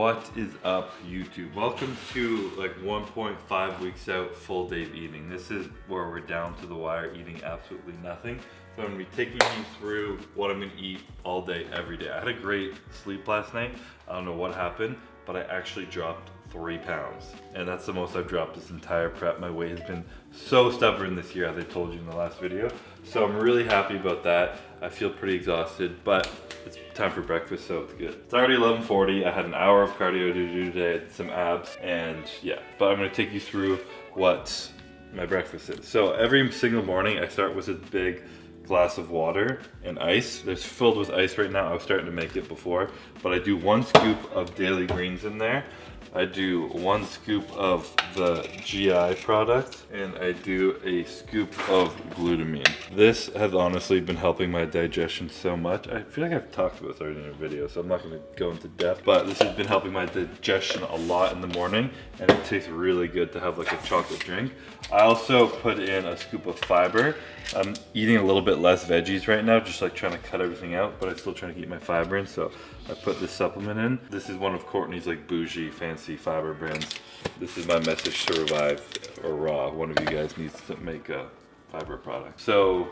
What is up, YouTube? Welcome to like 1.5 weeks out full day of eating. This is where we're down to the wire, eating absolutely nothing. So I'm going to be taking you through what I'm going to eat all day, every day. I had a great sleep last night. I don't know what happened, but I actually dropped 3 pounds. And that's the most I've dropped this entire prep. My weight has been so stubborn this year, as I told you in the last video. So I'm really happy about that. I feel pretty exhausted, but it's time for breakfast, so it's good. It's already 11:40. I had an hour of cardio to do today. I did some abs, and yeah. But I'm gonna take you through what my breakfast is. So every single morning, I start with a big glass of water and ice. It's filled with ice right now. I was starting to make it before, but I do 1 scoop of daily greens in there. I do 1 scoop of the GI product, and I do a scoop of glutamine. This has honestly been helping my digestion so much. I feel like I've talked about this already in a video, so I'm not gonna go into depth, but this has been helping my digestion a lot in the morning, and it tastes really good to have like a chocolate drink. I also put in a scoop of fiber. I'm eating a little bit less veggies right now, just like trying to cut everything out, but I'm still trying to keep my fiber in, so I put this supplement in. This is one of Courtney's like bougie, fancy fiber brands. This is my message to Revive or Raw. One of you guys needs to make a fiber product. So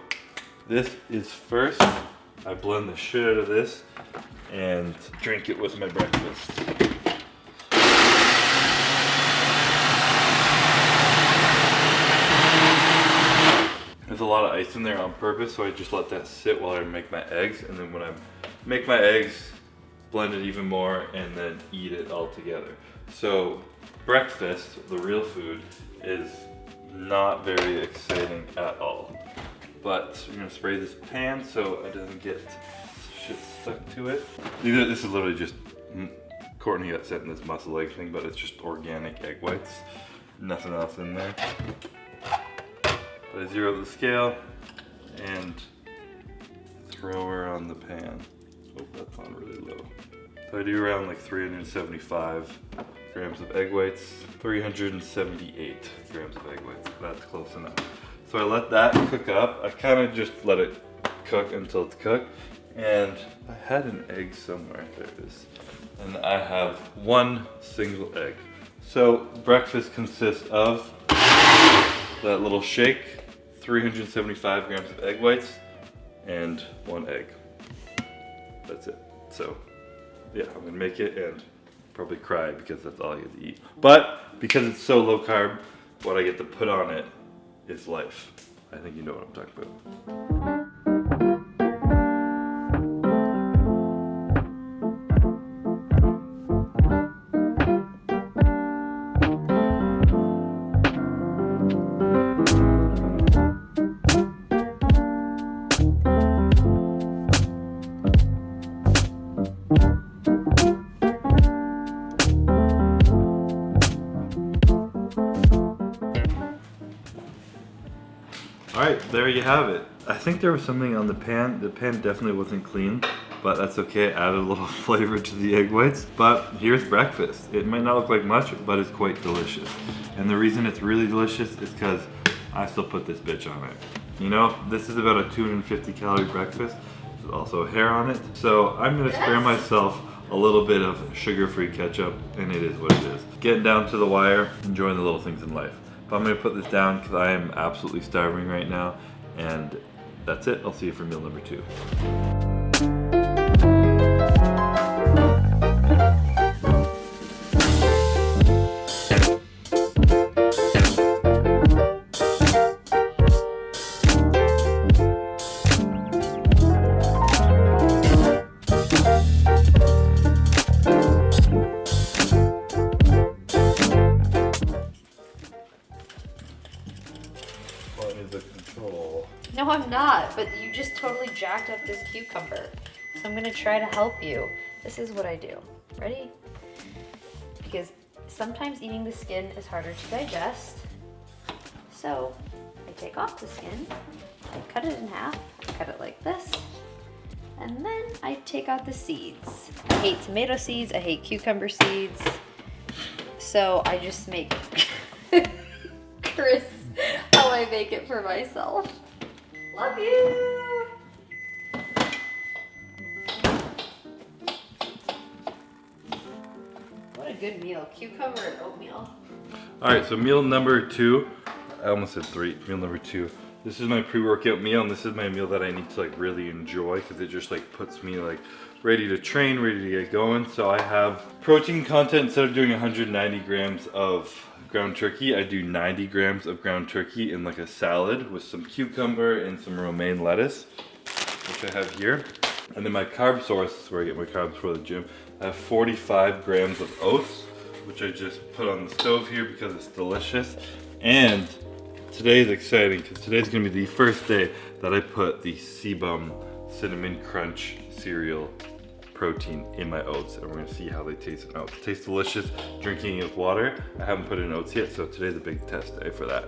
this is first, I blend the shit out of this and drink it with my breakfast. There's a lot of ice in there on purpose, so I just let that sit while I make my eggs, and then when I make my eggs, blend it even more, and then eat it all together. So breakfast, the real food, is not very exciting at all. But I'm gonna spray this pan so it doesn't get shit stuck to it. This is literally just, Courtney got sent in this muscle egg thing, but it's just organic egg whites. Nothing else in there. I zero the scale and throw her on the pan. Oh, that's on really low. So I do around like 375 grams of egg whites, 378 grams of egg whites. That's close enough. So I let that cook up. I kind of just let it cook until it's cooked. And I had an egg somewhere. There it is. And I have 1 single egg. So breakfast consists of that little shake, 375 grams of egg whites, and 1 egg. That's it. So yeah, I'm gonna make it and probably cry because that's all I get to eat. But because it's so low carb, what I get to put on it is life. I think you know what I'm talking about. Alright, there you have it. I think there was something on the pan. The pan definitely wasn't clean, but that's okay. It added a little flavor to the egg whites. But here's breakfast. It might not look like much, but it's quite delicious. And the reason it's really delicious is because I still put this bitch on it. You know, this is about a 250 calorie breakfast. There's also hair on it. So I'm gonna spare myself a little bit of sugar-free ketchup, and it is what it is. Getting down to the wire, enjoying the little things in life. But I'm gonna put this down because I am absolutely starving right now, and that's it. I'll see you for meal number 2. No, I'm not, but you just totally jacked up this cucumber. So I'm gonna try to help you. This is what I do. Ready? Because sometimes eating the skin is harder to digest. So I take off the skin, I cut it in half, I cut it like this, and then I take out the seeds. I hate tomato seeds, I hate cucumber seeds. So I just make Chris how I make it for myself. Love you! a good meal. Cucumber and oatmeal. Alright, so meal number 2. I almost said 3. Meal number 2. This is my pre-workout meal, and this is my meal that I need to like really enjoy because it just like puts me like ready to train, ready to get going. So I have protein content. Instead of doing 190 grams of ground turkey, I do 90 grams of ground turkey in like a salad with some cucumber and some romaine lettuce, which I have here. And then my carb source, this is where I get my carbs for the gym. I have 45 grams of oats, which I just put on the stove here because it's delicious. And today is exciting because today's gonna be the first day that I put the Cbum Cinnamon Crunch cereal protein in my oats, and we're gonna see how they taste now. It tastes delicious drinking it with water. I haven't put it in oats yet, so today's a big test day for that.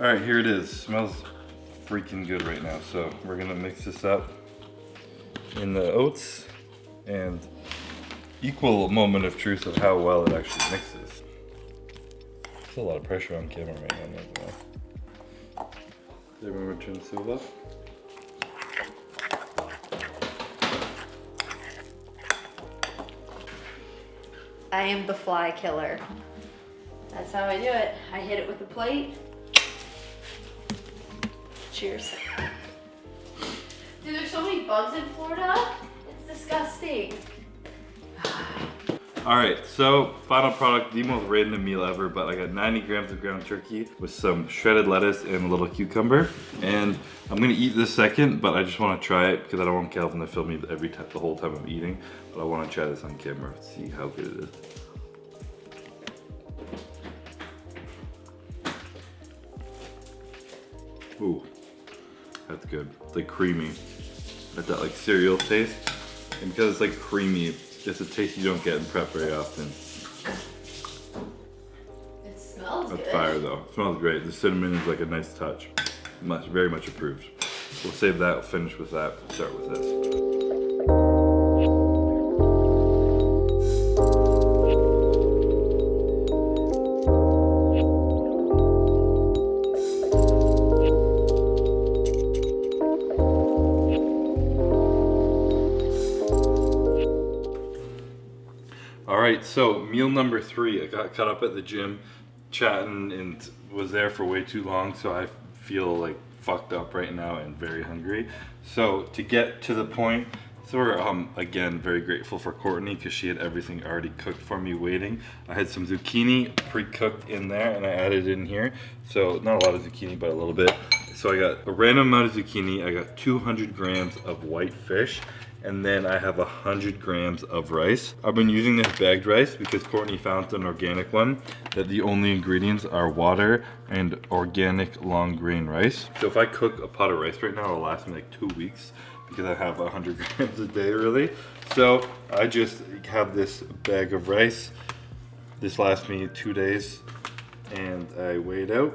All right, here it is. Smells freaking good right now. So we're gonna mix this up in the oats, and equal moment of truth of how well it actually mixes. There's a lot of pressure on camera right now as well. Did I remember to turn the stove off? I am the fly killer. That's how I do it. I hit it with a plate. Cheers. Dude, there's so many bugs in Florida. It's disgusting. All right, so final product, the most random meal ever, but I got 90 grams of ground turkey with some shredded lettuce and a little cucumber. And I'm gonna eat this second, but I just wanna try it because I don't want Calvin to film me the whole time I'm eating. But I wanna try this on camera, see how good it is. Ooh, that's good. It's like creamy. Got that like cereal taste. And because it's like creamy, it's a taste you don't get in prep very often. It smells That's good. fire though. It smells great. The cinnamon is like a nice touch. Very much approved. We'll save that, we'll finish with that, start with this. Alright, so meal number 3. I got caught up at the gym chatting and was there for way too long, so I feel like fucked up right now and very hungry. So to get to the point, so we're again very grateful for Courtney because she had everything already cooked for me waiting. I had some zucchini pre-cooked in there and I added in here. So not a lot of zucchini, but a little bit. So I got a random amount of zucchini, I got 200 grams of white fish, and then I have 100 grams of rice. I've been using this bagged rice because Courtney found an organic one that the only ingredients are water and organic long grain rice. So if I cook a pot of rice right now, it'll last me like 2 weeks because I have 100 grams a day really. So I just have this bag of rice. This lasts me 2 days and I weigh it out.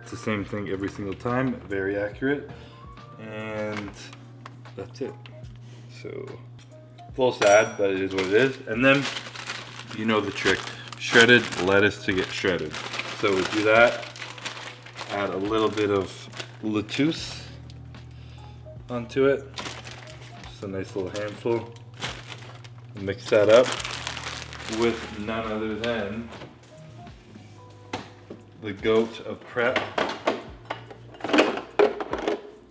It's the same thing every single time, very accurate. And that's it. So, a little sad, but it is what it is. And then, you know the trick, shredded lettuce to get shredded. So we do that, add a little bit of lettuce onto it, just a nice little handful. Mix that up with none other than the goat of prep,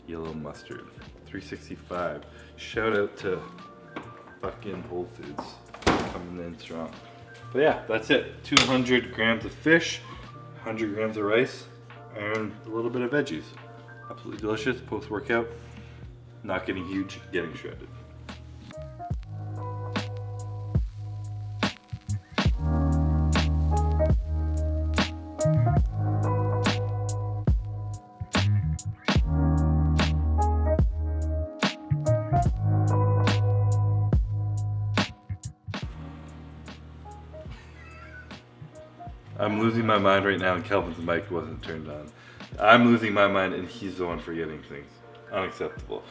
yellow mustard, 365. Shout out to fucking Whole Foods coming in strong. But yeah, that's it. 200 grams of fish, 100 grams of rice, and a little bit of veggies. Absolutely delicious post-workout. Not getting huge, getting shredded. I'm losing my mind right now and Kelvin's mic wasn't turned on. I'm losing my mind and he's the one forgetting things. Unacceptable.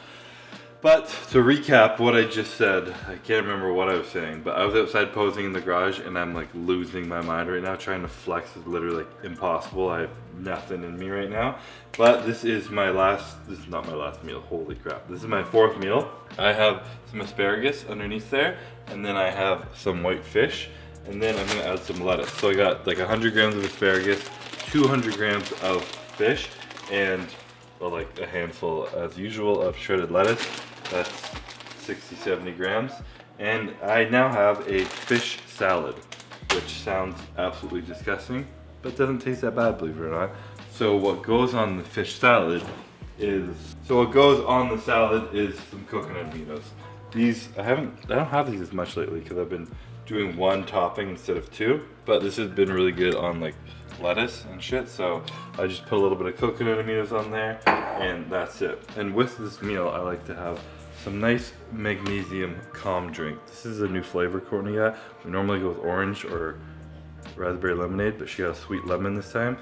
But to recap what I just said, I can't remember what I was saying, but I was outside posing in the garage and I'm like losing my mind right now. Trying to flex is literally like impossible. I have nothing in me right now. But this is not my last meal, holy crap. This is my 4th meal. I have some asparagus underneath there, and then I have some white fish, and then I'm gonna add some lettuce. So I got like 100 grams of asparagus, 200 grams of fish, and well, like a handful as usual of shredded lettuce. That's 60-70 grams. And I now have a fish salad, which sounds absolutely disgusting, but doesn't taste that bad, believe it or not. So what goes on the fish salad is, some coconut aminos. These, I don't have these as much lately because I've been doing 1 topping instead of 2, but this has been really good on like lettuce and shit, so I just put a little bit of coconut aminos on there and that's it. And with this meal I like to have some nice magnesium calm drink. This is a new flavor Courtney got. We normally go with orange or raspberry lemonade, but she got a sweet lemon this time.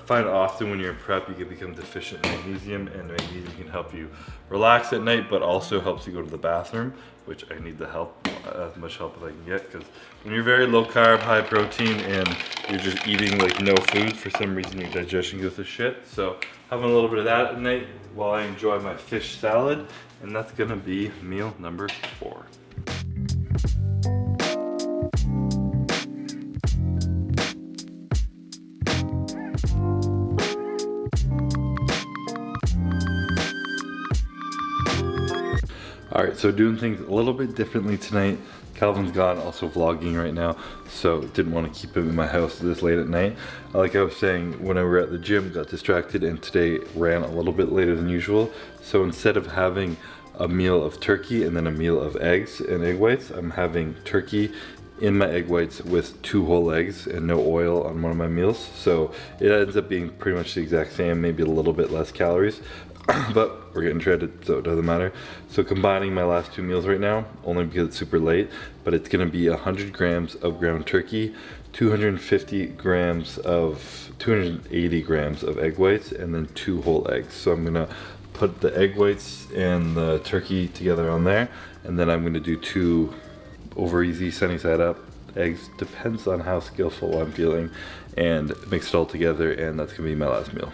Find often when you're in prep you can become deficient in magnesium, and magnesium can help you relax at night but also helps you go to the bathroom, which I need the help, as much help as I can get, because when you're very low carb, high protein, and you're just eating like no food, for some reason your digestion goes to shit. So having a little bit of that at night while I enjoy my fish salad, and that's gonna be meal number 4. Alright, so doing things a little bit differently tonight. Calvin's gone, also vlogging right now, so didn't want to keep him in my house this late at night. Like I was saying, when we were at the gym, got distracted, and today ran a little bit later than usual. So instead of having a meal of turkey and then a meal of eggs and egg whites, I'm having turkey in my egg whites with 2 whole eggs and no oil on one of my meals. So it ends up being pretty much the exact same, maybe a little bit less calories. But we're getting shredded, so it doesn't matter. So combining my last 2 meals right now, only because it's super late, but it's gonna be 100 grams of ground turkey, 280 grams of egg whites, and then 2 whole eggs. So I'm gonna put the egg whites and the turkey together on there, and then I'm gonna do 2 over easy sunny side up eggs, depends on how skillful I'm feeling, and mix it all together, and that's gonna be my last meal.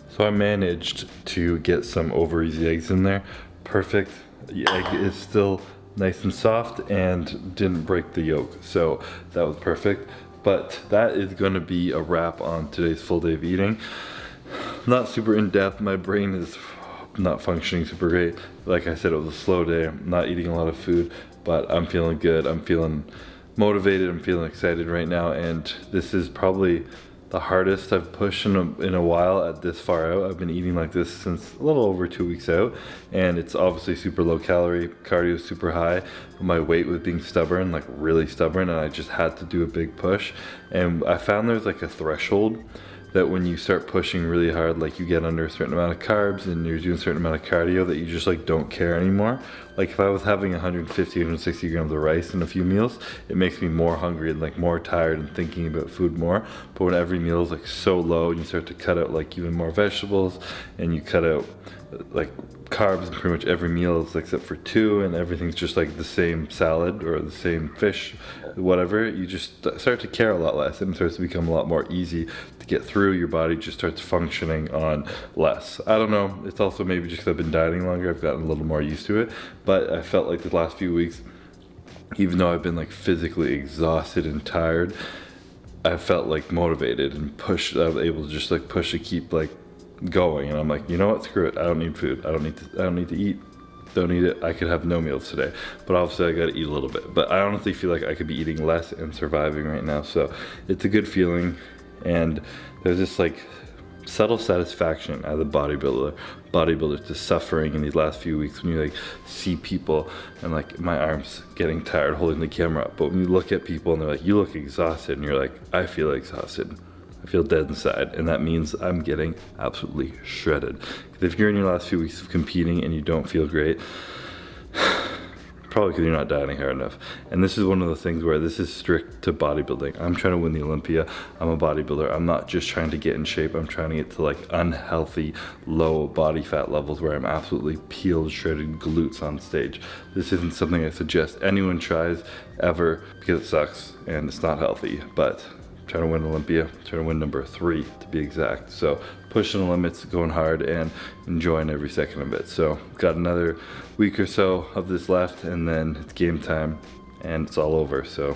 So I managed to get some over easy eggs in there. Perfect. The egg is still nice and soft and didn't break the yolk. So that was perfect. But that is gonna be a wrap on today's full day of eating. Not super in depth. My brain is not functioning super great. Like I said, it was a slow day. I'm not eating a lot of food, but I'm feeling good. I'm feeling motivated. I'm feeling excited right now. And this is probably the hardest I've pushed in a while at this far out. I've been eating like this since a little over 2 weeks out, and it's obviously super low calorie, cardio super high. My weight was being stubborn, like really stubborn, and I just had to do a big push. And I found there's like a threshold that when you start pushing really hard, like you get under a certain amount of carbs and you're doing a certain amount of cardio, that you just like don't care anymore. Like if I was having 150, 160 grams of rice in a few meals, it makes me more hungry and like more tired and thinking about food more. But when every meal is like so low and you start to cut out like even more vegetables, and you cut out like carbs in pretty much every meal except for 2, and everything's just like the same salad or the same fish, whatever, you just start to care a lot less, and it starts to become a lot more easy to get through. Your body just starts functioning on less. I don't know, it's also maybe just because I've been dieting longer, I've gotten a little more used to it, but I felt like the last few weeks, even though I've been like physically exhausted and tired, I felt like motivated and pushed. I was able to just like push to keep like going, and I'm like, you know what, screw it, I don't need food, I don't need to eat, don't need it. I could have no meals today, but obviously I gotta eat a little bit. But I honestly feel like I could be eating less and surviving right now, so it's a good feeling. And there's this like subtle satisfaction as a bodybuilder to suffering in these last few weeks, when you like see people, and like my arms getting tired holding the camera up, but when you look at people and they're like, you look exhausted, and you're like, I feel exhausted, I feel dead inside, and that means I'm getting absolutely shredded. If you're in your last few weeks of competing and you don't feel great, probably because you're not dieting hard enough. And this is one of the things where this is strict to bodybuilding. I'm trying to win the Olympia. I'm a bodybuilder. I'm not just trying to get in shape. I'm trying to get to like unhealthy, low body fat levels where I'm absolutely peeled, shredded glutes on stage. This isn't something I suggest anyone tries ever because it sucks and it's not healthy. But I'm trying to win Olympia, trying to win number 3 to be exact. So pushing the limits, going hard, and enjoying every second of it. So got another week or so of this left, and then it's game time, and it's all over. So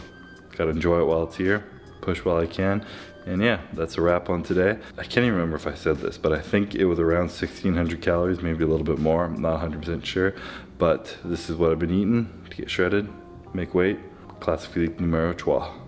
gotta enjoy it while it's here, push while I can, and yeah, that's a wrap on today. I can't even remember if I said this, but I think it was around 1,600 calories, maybe a little bit more. I'm not 100% sure, but this is what I've been eating to get shredded, make weight. Classic physique numero 3.